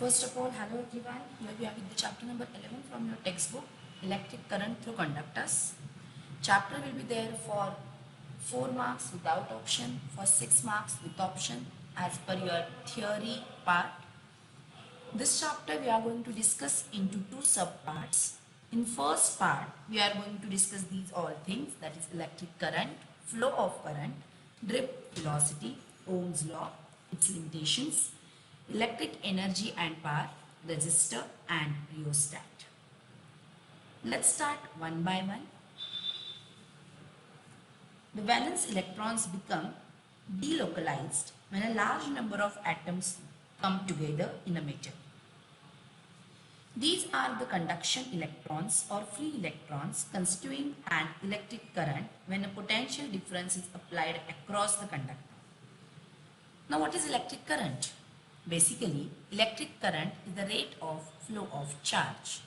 First of all, hello everyone. Here we are with the chapter number 11 from your textbook, Electric Current Through Conductors. Chapter will be there for 4 marks without option, for 6 marks with option as per your theory part. This chapter we are going to discuss into two subparts. In first part, we are going to discuss these all things, that is electric current, flow of current, drip velocity, Ohm's law, its limitations, electric energy and power, resistor and rheostat. Let's start one by one. The valence electrons become delocalized when a large number of atoms come together in a metal. These are the conduction electrons or free electrons constituting an electric current when a potential difference is applied across the conductor. Now what is electric current? Basically, electric current is the rate of flow of charge.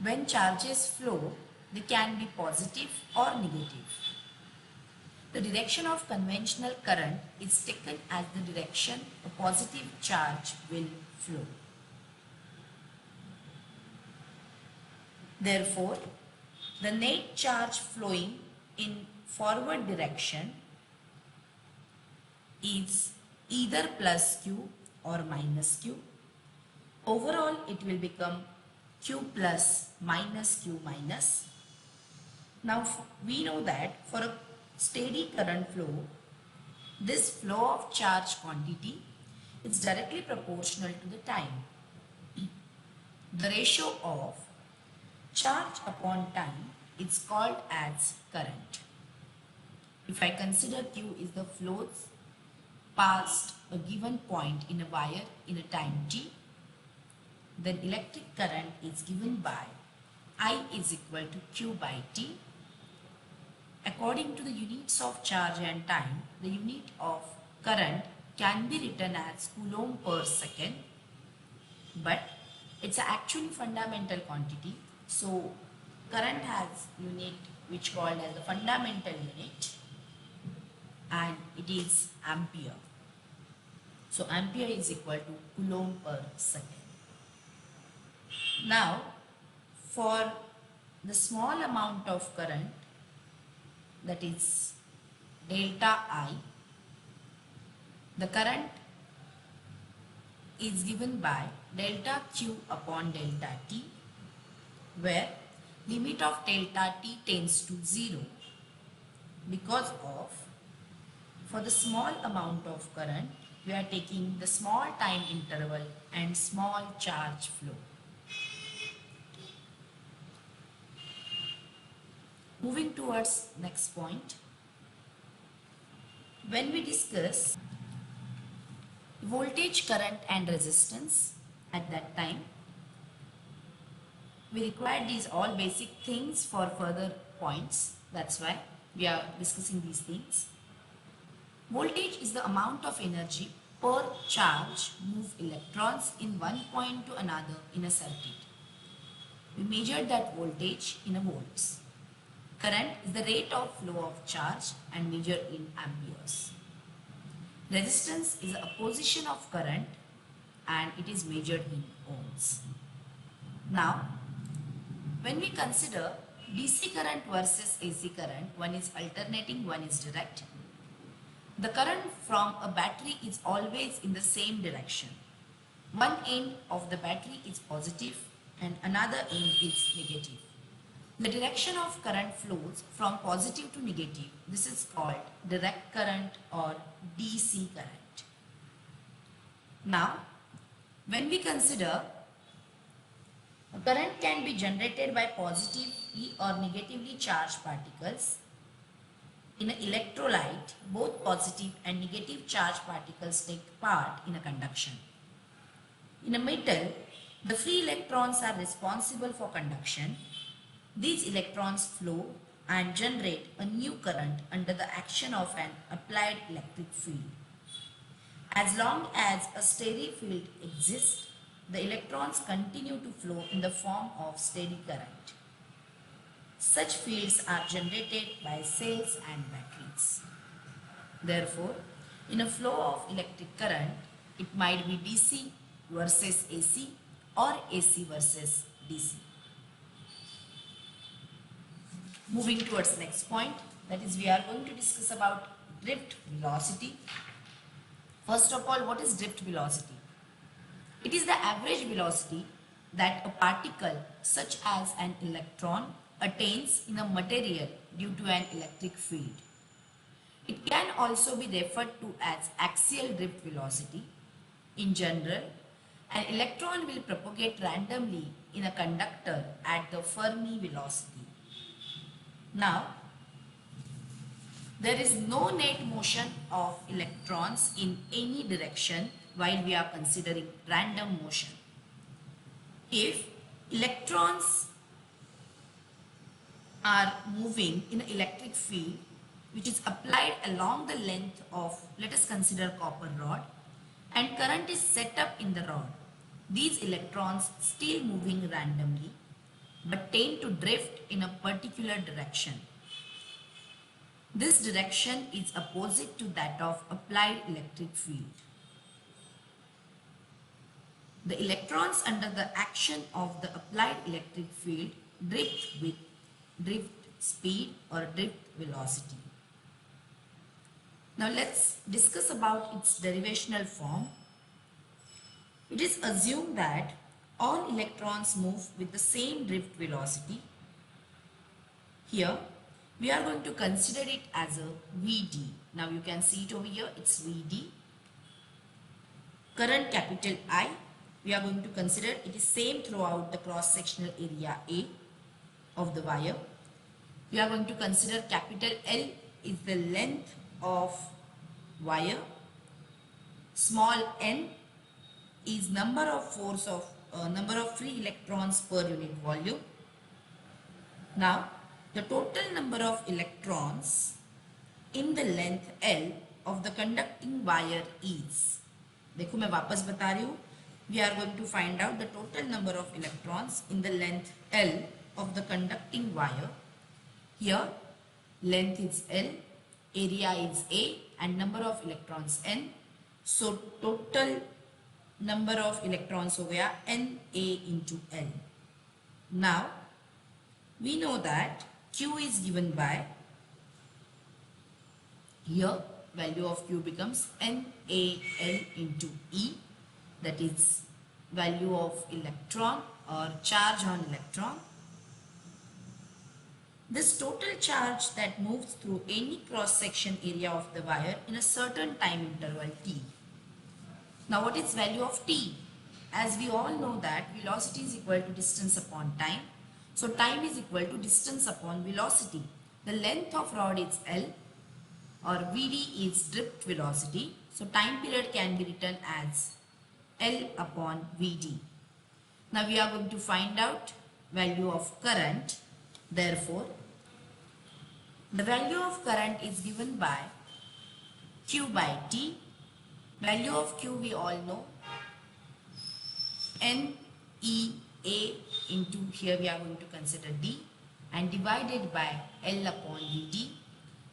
When charges flow, they can be positive or negative. The direction of conventional current is taken as the direction a positive charge will flow. Therefore, the net charge flowing in forward direction is either plus Q or minus Q. Overall, it will become Q plus minus Q minus. Now, we know that for a steady current flow, this flow of charge quantity is directly proportional to the time. The ratio of charge upon time is called as current. If I consider Q is the flows past a given point in a wire in a time t, then electric current is given by I is equal to Q by T. According to the units of charge and time, the unit of current can be written as Coulomb per second, but it's actually fundamental quantity. So current has unit which called as the fundamental unit, and it is ampere. So ampere is equal to Coulomb per second. Now, for the small amount of current, that is delta I, the current is given by delta Q upon delta T, where limit of delta T tends to 0 because of, for the small amount of current, we are taking the small time interval and small charge flow. Moving towards next point, when we discuss voltage, current and resistance, at that time we require these all basic things for further points. That's why we are discussing these things. Voltage is the amount of energy per charge move electrons in one point to another in a circuit. We measured that voltage in a volts. Current is the rate of flow of charge and measured in amperes. Resistance is the opposition of current and it is measured in ohms. Now, when we consider DC current versus AC current, one is alternating, one is direct. The current from a battery is always in the same direction. One end of the battery is positive and another end is negative. The direction of current flows from positive to negative. This is called direct current or DC current. Now, when we consider a current can be generated by positively or negatively charged particles. In an electrolyte, both positive and negative charged particles take part in a conduction. In a metal, the free electrons are responsible for conduction. These electrons flow and generate a new current under the action of an applied electric field. As long as a steady field exists, the electrons continue to flow in the form of steady current. Such fields are generated by cells and batteries. Therefore, in a flow of electric current, It might be DC versus AC or AC versus DC. Moving towards next point, that is we are going to discuss about drift velocity. First of all, what is drift velocity? It is the average velocity that a particle such as an electron attains in a material due to an electric field. It can also be referred to as axial drift velocity. In general, an electron will propagate randomly in a conductor at the Fermi velocity. Now, there is no net motion of electrons in any direction while we are considering random motion. If electrons are moving in an electric field which is applied along the length of, let us consider copper rod, and current is set up in the rod, these electrons still moving randomly but tend to drift in a particular direction. This direction is opposite to that of applied electric field. The electrons under the action of the applied electric field drift with drift speed or drift velocity. Now let's discuss about its derivational form. It is assumed that all electrons move with the same drift velocity. Here we are going to consider it as a Vd. Now you can see it over here, it's Vd. Current capital I, we are going to consider it is same throughout the cross-sectional area A of the wire. We are going to consider capital L is the length of wire. Small n is number of free electrons per unit volume. Now, the total number of electrons in the length L of the conducting wire is, देखो मैं वापस बता रही हूँ, we are going to find out the total number of electrons in the length L of the conducting wire. Here, length is L, area is A, and number of electrons N. So, total number of electrons हो गया Na into L. Now, we know that Q is given by, here value of Q becomes NaL into E, that is value of electron or charge on electron. This total charge that moves through any cross-section area of the wire in a certain time interval t. Now what is value of t? As we all know that velocity is equal to distance upon time. So time is equal to distance upon velocity. The length of rod is L or Vd is drift velocity. So time period can be written as L upon Vd. Now we are going to find out value of current. Therefore, the value of current is given by Q by T. Value of Q we all know, NEA into, here we are going to consider D, and divided by L upon Vd.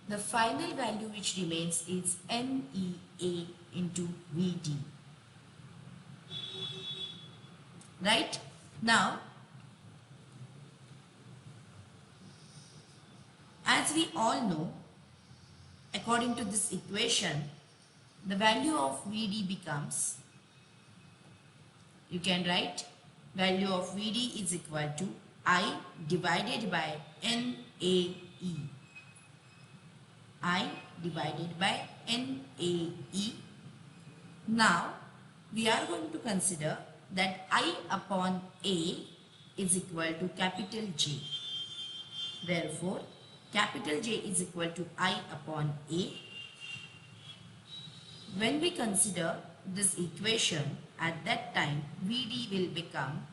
The final value which remains is NEA into Vd. Right? Now, as we all know, according to this equation, the value of Vd becomes, you can write value of Vd is equal to I divided by NAE. I divided by NAE. Now, we are going to consider that I upon A is equal to capital J. Therefore, capital J is equal to I upon A. When we consider this equation, at that time Vd will become,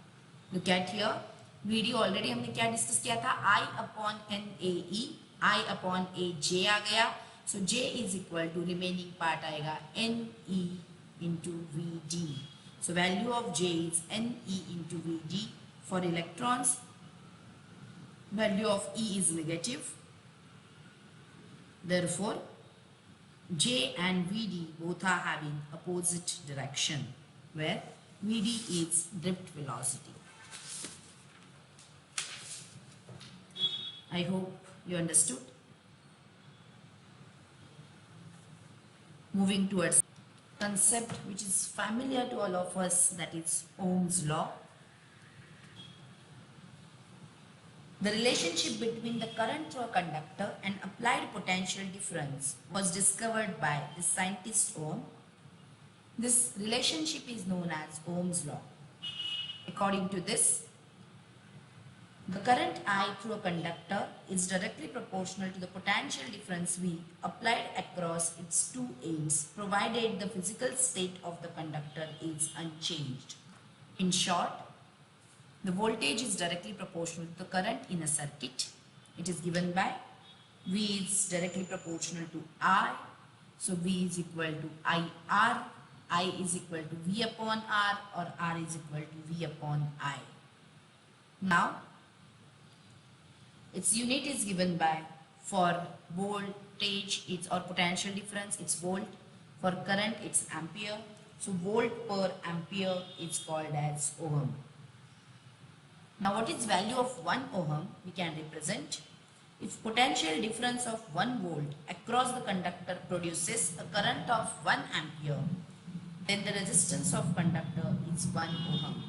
look at here, Vd already हमने क्या discuss किया था, I upon NAE, I upon AJ आ गया, so J is equal to remaining part आएगा NE into Vd. So value of J is NE into Vd. For electrons, value of E is negative. Therefore, J and VD both are having opposite direction, where VD is drift velocity. I hope you understood. Moving towards concept which is familiar to all of us, that is Ohm's law. The relationship between the current through a conductor and applied potential difference was discovered by the scientist Ohm. This relationship is known as Ohm's law. According to this, the current I through a conductor is directly proportional to the potential difference V applied across its two ends, provided the physical state of the conductor is unchanged. In short, the voltage is directly proportional to the current in a circuit. It is given by V is directly proportional to I. So V is equal to IR, I is equal to V upon R, or R is equal to V upon I. Now, its unit is given by, for voltage it's or potential difference it's volt, for current it's ampere. So volt per ampere is called as ohm. Now what is value of 1 ohm we can represent? If potential difference of 1 volt across the conductor produces a current of 1 ampere, then the resistance of conductor is 1 ohm.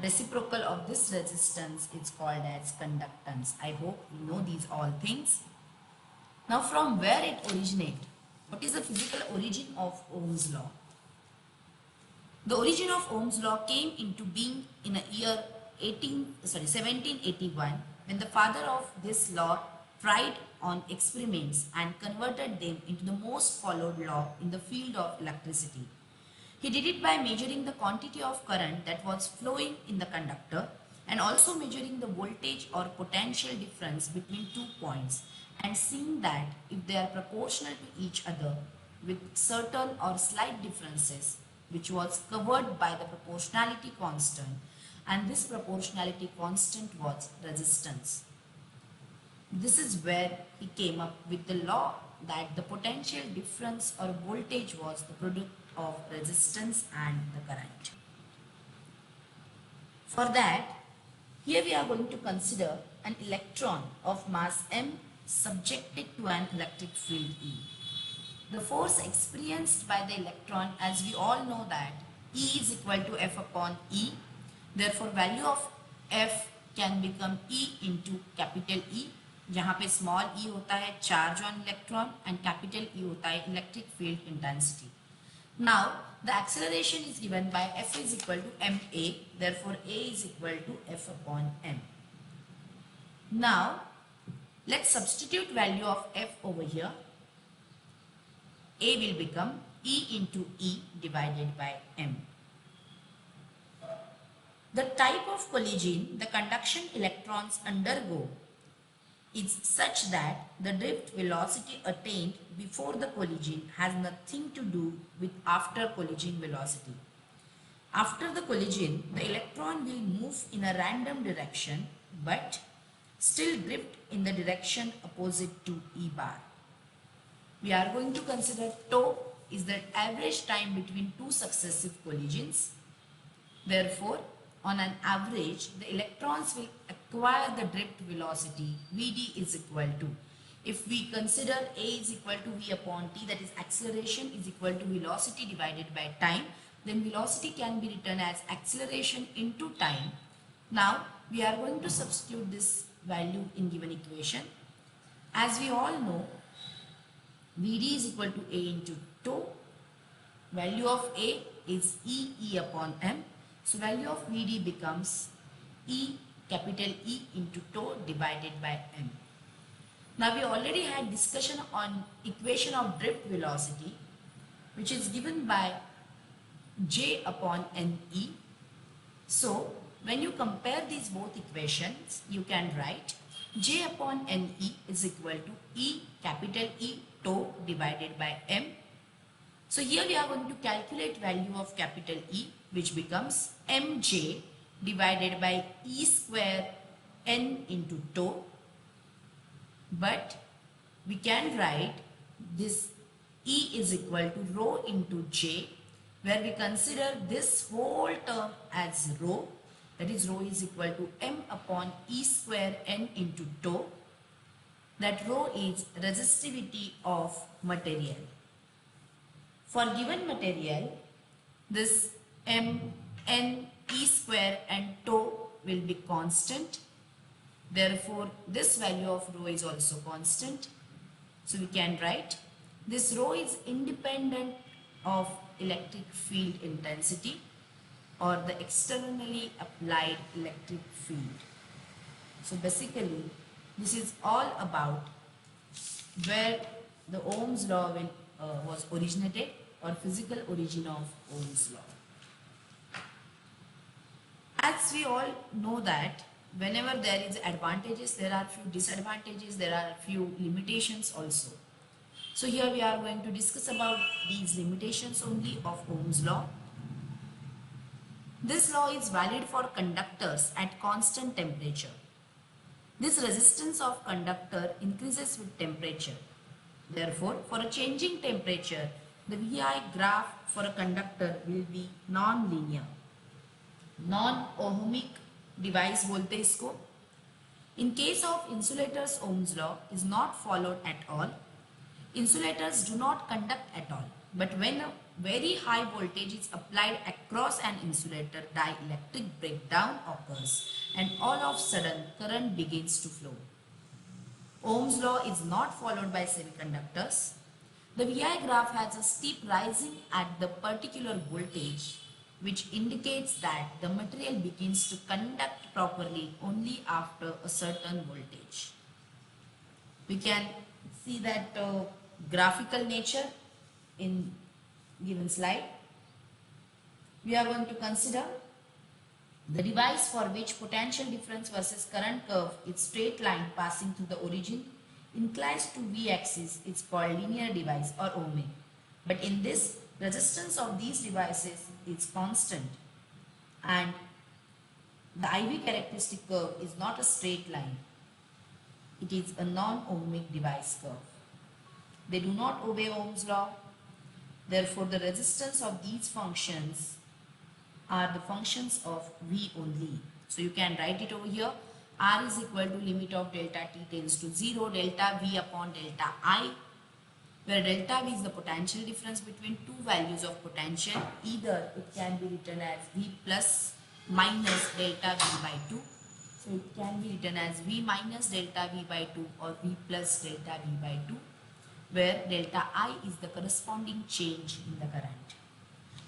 Reciprocal of this resistance is called as conductance. I hope you know these all things. Now from where it originates? What is the physical origin of Ohm's law? The origin of Ohm's law came into being in the year 1781, when the father of this law tried on experiments and converted them into the most followed law in the field of electricity. He did it by measuring the quantity of current that was flowing in the conductor and also measuring the voltage or potential difference between 2 points and seeing that if they are proportional to each other with certain or slight differences, which was covered by the proportionality constant, and this proportionality constant was resistance. This is where he came up with the law that the potential difference or voltage was the product of resistance and the current. For that, here we are going to consider an electron of mass m subjected to an electric field E. The force experienced by the electron, as we all know that E is equal to F upon E. Therefore, value of F can become E into capital E, जहाँ पे small e होता है charge on electron and capital E होता है electric field intensity. Now, the acceleration is given by F is equal to ma, therefore A is equal to F upon m. Now, let's substitute value of F over here. A will become E into E divided by m. The type of collision the conduction electrons undergo is such that the drift velocity attained before the collision has nothing to do with after collision velocity. After the collision, the electron will move in a random direction but still drift in the direction opposite to E bar. We are going to consider tau is the average time between two successive collisions. Therefore, on an average, the electrons will acquire the drift velocity Vd is equal to. If we consider A is equal to V upon T, that is acceleration is equal to velocity divided by time, then velocity can be written as acceleration into time. Now, we are going to substitute this value in given equation. As we all know, Vd is equal to A into tau. Value of A is E upon m. So value of Vd becomes capital E into tau divided by m. Now we already had discussion on equation of drift velocity, which is given by J upon Ne. So when you compare these both equations, you can write J upon Ne is equal to E capital E tau divided by m. So here we are going to calculate value of capital E, which becomes mj divided by E square n into tau. But we can write this E is equal to rho into J, where we consider this whole term as rho, that is rho is equal to m upon E square n into tau. That rho is resistivity of material. For given material, this m, n, E square and tau will be constant. Therefore, this value of rho is also constant. So we can write this rho is independent of electric field intensity or the externally applied electric field. So basically, this is all about where the Ohm's law was originated, or physical origin of Ohm's law. As we all know that whenever there is advantages, there are few disadvantages, there are few limitations also. So here we are going to discuss about these limitations only of Ohm's law. This law is valid for conductors at constant temperature. This resistance of conductor increases with temperature. Therefore, for a changing temperature, the VI graph for a conductor will be non-linear. Non-ohmic device बोलते हैं इसको. In case of insulators, Ohm's law is not followed at all. Insulators do not conduct at all. But when a very high voltage is applied across an insulator, dielectric breakdown occurs and all of a sudden current begins to flow. Ohm's law is not followed by semiconductors. The VI graph has a steep rising at the particular voltage, which indicates that the material begins to conduct properly only after a certain voltage. We can see that graphical nature in given slide. We are going to consider the device for which potential difference versus current curve is straight line passing through the origin inclines to V axis is called linear device or ohmic. But in this, resistance of these devices is constant and the IV characteristic curve is not a straight line. It is a non-ohmic device curve. They do not obey Ohm's law. Therefore, the resistance of these functions are the functions of V only. So you can write it over here. R is equal to limit of delta t tends to 0, delta V upon delta I, where delta V is the potential difference between two values of potential. Either it can be written as V plus minus delta V by 2. So it can be written as V minus delta V by 2 or V plus delta V by 2, where delta I is the corresponding change in the current.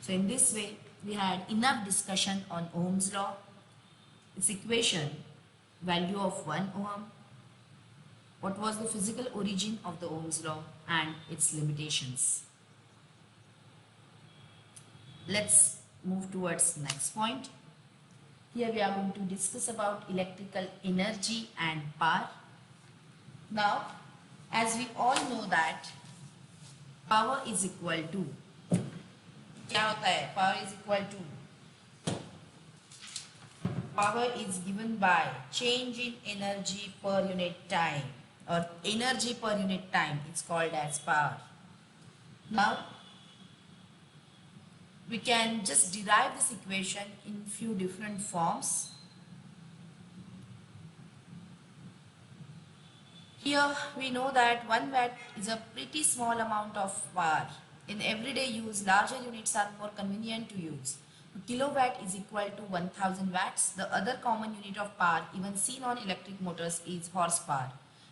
So in this way, we had enough discussion on Ohm's law, its equation, value of 1 ohm, what was the physical origin of the Ohm's law and its limitations. Let's move towards next point. Here we are going to discuss about electrical energy and power. Now, as we all know that power is equal to, क्या होता है? Power is equal to, power is given by change in energy per unit time, or energy per unit time, it's called as power. Now, we can just derive this equation in few different forms. Here we know that 1 watt is a pretty small amount of power. In everyday use, larger units are more convenient to use. A kilowatt is equal to 1000 watts. The other common unit of power even seen on electric motors is horsepower.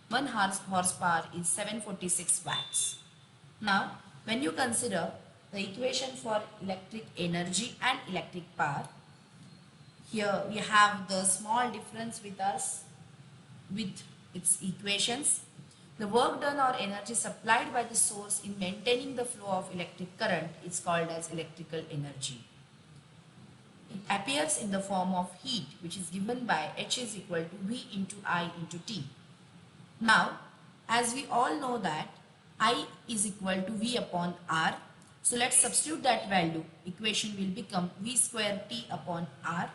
1 horsepower is 746 watts. Now, when you consider the equation for electric energy and electric power, here we have the small difference with us with its equations. The work done or energy supplied by the source in maintaining the flow of electric current is called as electrical energy. It appears in the form of heat, which is given by H is equal to V into I into T. Now, as we all know that I is equal to V upon R, so let's substitute that value. Equation will become V square T upon R.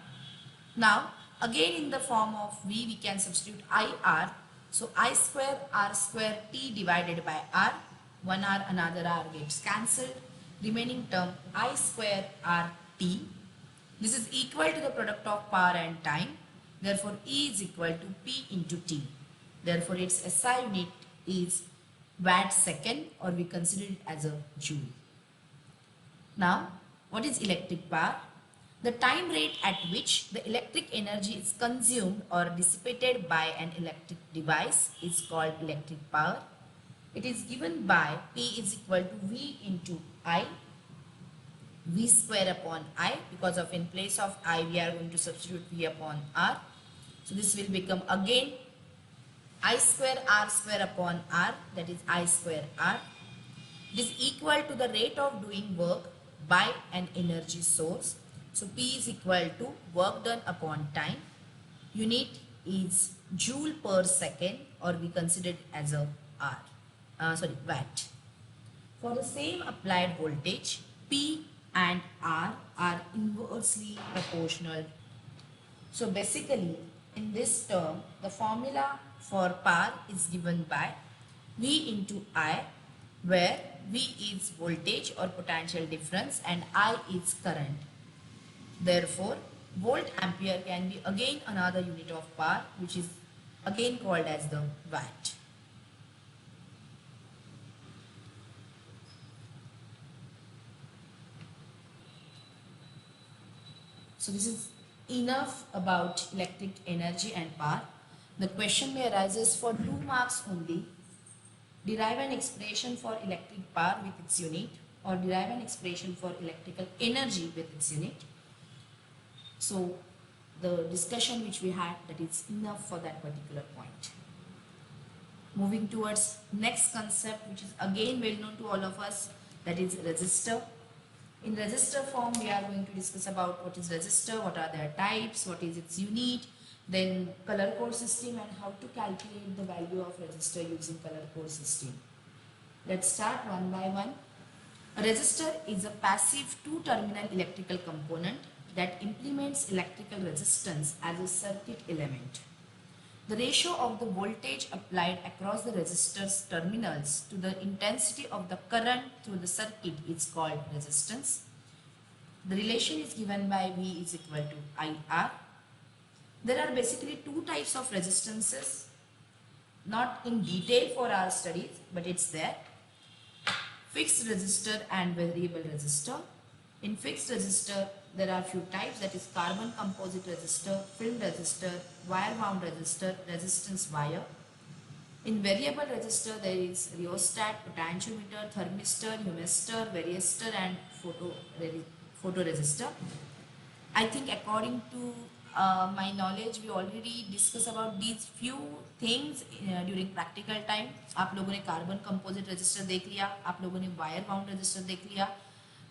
Now, again in the form of V, we can substitute IR. So I square R square T divided by R. one R, another R gets cancelled. Remaining term I square RT. This is equal to the product of power and time. Therefore, E is equal to P into T. Therefore, its SI unit is watt second, or we consider it as a joule. Now, what is electric power? The time rate at which the electric energy is consumed or dissipated by an electric device is called electric power. It is given by P is equal to V into I, V square upon I, because of in place of I we are going to substitute V upon R. So this will become again I square R square upon R, that is I square R. It is equal to the rate of doing work by an energy source. So P is equal to work done upon time. Unit is joule per second, or we consider it as a watt. For the same applied voltage, P and R are inversely proportional. So basically, in this term, the formula for power is given by V into I, where V is voltage or potential difference and I is current. Therefore, volt ampere can be again another unit of power, which is again called as the watt. So this is enough about electric energy and power. The question may arises for 2 marks only. Derive an expression for electric power with its unit, or derive an expression for electrical energy with its unit. So the discussion which we had, that is enough for that particular point. Moving towards next concept, which is again well known to all of us, that is resistor. In resistor form, we are going to discuss about what is resistor, what are their types, what is its unit, then color code system, and how to calculate the value of resistor using color code system. Let's start one by one. A resistor is a passive two-terminal electrical component that implements electrical resistance as a circuit element. The ratio of the voltage applied across the resistor's terminals to the intensity of the current through the circuit is called resistance. The relation is given by V is equal to IR. There are basically two types of resistances, not in detail for our studies, but it's there. Fixed resistor and variable resistor. In fixed resistor, there are few types, that is carbon composite resistor, film resistor, wire wound resistor, resistance wire. In variable resistor, there is rheostat, potentiometer, thermistor, humistor, varistor, and photoresistor. I think according to my knowledge, we already discussed about these few things during practical time. आप लोगों ने carbon composite resistor देख लिया, आप लोगों ने wire wound resistor देख लिया,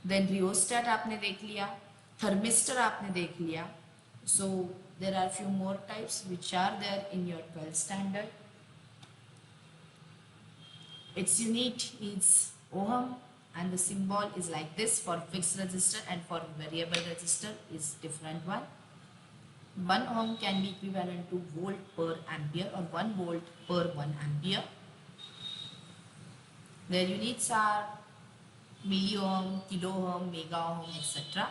then rheostat आपने देख लिया, thermistor आपने देख लिया. So there are few more types which are there in your 12th standard. Its unit is ohm, and the symbol is like this for fixed resistor, and for variable resistor is different one. 1 ohm can be equivalent to volt per ampere, or 1 volt per 1 ampere. Their units are milliohm, kilo ohm, mega ohm, etc.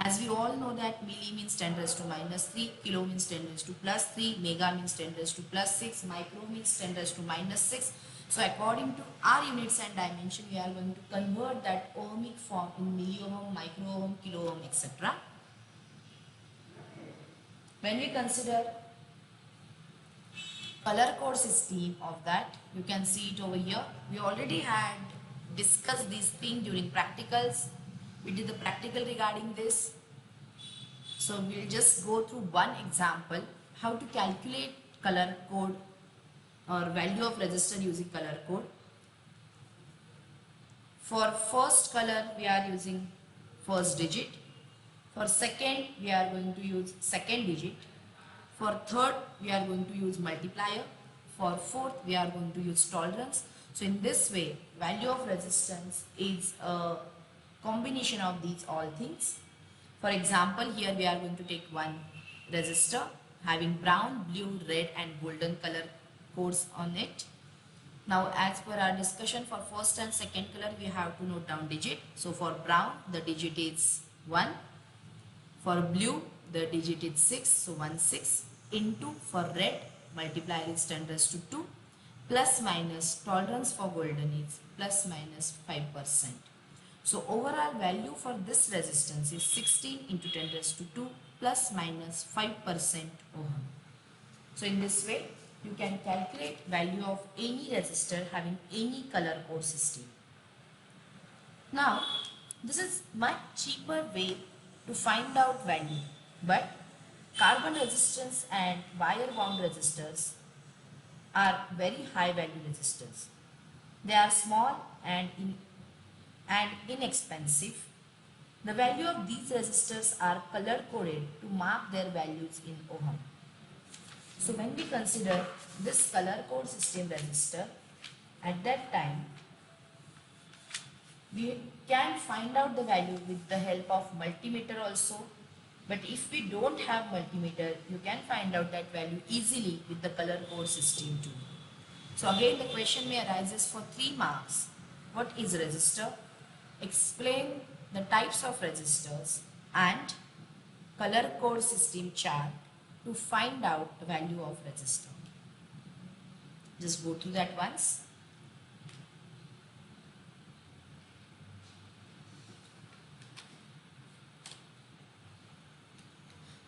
As we all know that milli means 10 raised to minus 3, kilo means 10 raised to plus 3, mega means 10 raised to plus 6, micro means 10 raised to minus 6. So according to our units and dimension, we are going to convert that ohmic form in milliohm, micro ohm, kilo ohm, etc. When we consider color code system of that, you can see it over here. We already had discussed these things during practicals. We did the practical regarding this. So we'll just go through one example, how to calculate color code or value of resistor using color code. For first color, we are using first digit. For second, we are going to use second digit. For third, we are going to use multiplier. For fourth, we are going to use tolerance. So in this way, value of resistance is a combination of these all things. For example, here we are going to take one resistor having brown, blue, red and golden color codes on it. Now as per our discussion, for first and second color we have to note down digit. So for brown the digit is 1. For blue the digit is 6. So 1 6 into for red multiplier is 10 raised to 2 plus minus tolerance for golden is plus minus 5%. So overall value for this resistance is 16 into 10 raised to 2 plus minus 5% ohm. So in this way you can calculate value of any resistor having any color code system. Now this is much cheaper way to find out value, but carbon resistance and wire wound resistors are very high value resistors. They are small and inexpensive. The value of these resistors are color coded to mark their values in ohm. So when we consider this color code system resistor, at that time we can find out the value with the help of multimeter also. But if we don't have multimeter, you can find out that value easily with the color code system too. So again the question may arises for 3 marks. What is resistor? Explain the types of resistors and color code system chart to find out the value of resistor. Just go through that once.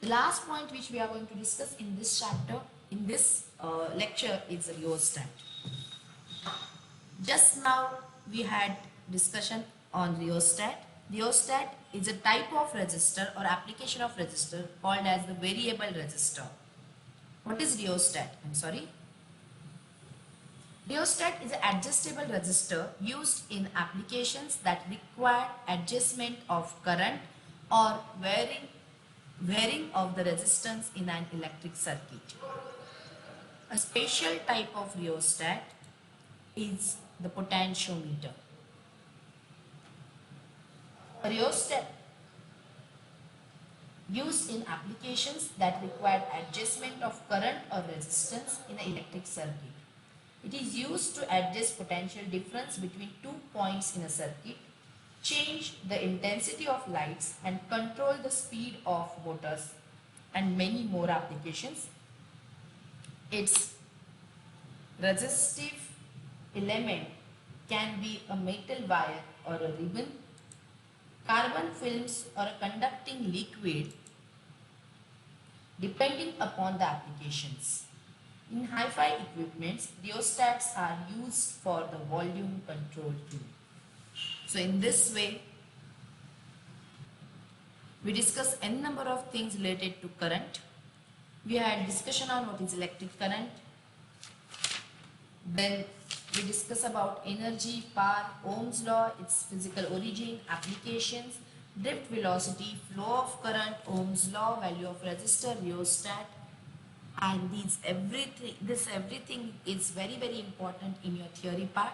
The last point which we are going to discuss in this chapter, in this lecture, is rheostat. Just now we had discussion on rheostat. Rheostat is a type of resistor or application of resistor called as the variable resistor. What is rheostat? Rheostat is an adjustable resistor used in applications that require adjustment of current or varying of the resistance in an electric circuit. A special type of rheostat is the potentiometer. A rheostat used in applications that require adjustment of current or resistance in an electric circuit. It is used to adjust potential difference between 2 points in a circuit, change the intensity of lights and control the speed of motors and many more applications. Its resistive element can be a metal wire or a ribbon, carbon films or a conducting liquid depending upon the applications. In hi-fi equipments, rheostats are used for the volume control too. So in this way, we discuss n number of things related to current. We had discussion on what is electric current. Then we discuss about energy, power, Ohm's law, its physical origin, applications, drift velocity, flow of current, Ohm's law, value of resistor, rheostat, and this everything is very important in your theory part.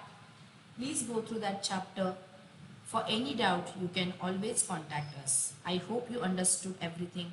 Please go through that chapter. For any doubt, you can always contact us. I hope you understood everything.